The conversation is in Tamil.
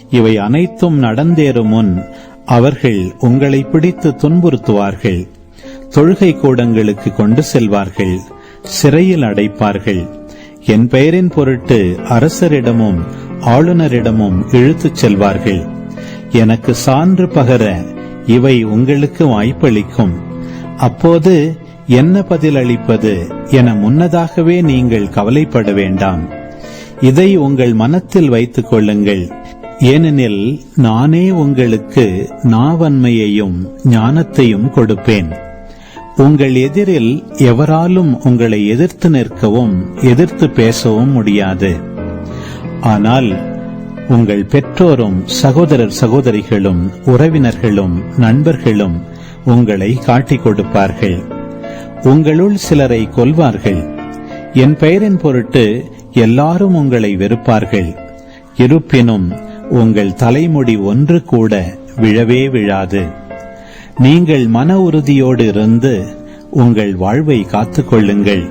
இவை அனைத்தும் நடந்தேறும் முன் அவர்கள் உங்களை பிடித்து துன்புறுத்துவார்கள், தொழுகை கூடங்களுக்கு கொண்டு செல்வார்கள், சிறையில் அடைப்பார்கள். என் பெயரின் பொருட்டு அரசரிடமும் ஆளுநரிடமும் இழுத்துச் செல்வார்கள். எனக்கு சான்று பகர இவை உங்களுக்கு வாய்ப்பளிக்கும். அப்போது என்ன பதிலளிப்பது என முன்னதாகவே நீங்கள் கவலைப்பட வேண்டாம். இதை உங்கள் மனத்தில் வைத்துக் கொள்ளுங்கள். ஏனெனில் நானே உங்களுக்கு நாவன்மையையும் ஞானத்தையும் கொடுப்பேன். உங்கள் எதிரில் எவராலும் உங்களை எதிர்த்து நிற்கவும் எதிர்த்து பேசவும் முடியாது. ஆனால் உங்கள் பெற்றோரும் சகோதரர் சகோதரிகளும் உறவினர்களும் நண்பர்களும் உங்களை காட்டிக் கொடுப்பார்கள். உங்களுள் சிலரை கொல்வார்கள். என் பெயரின் பொருட்டு எல்லாரும் உங்களை வெறுப்பார்கள். இருப்பினும் உங்கள் தலைமுடி ஒன்று கூட விழவே விழாது. நீங்கள் மன உறுதியோடு இருந்து உங்கள் வாழ்வை காத்துக் கொள்ளுங்கள்.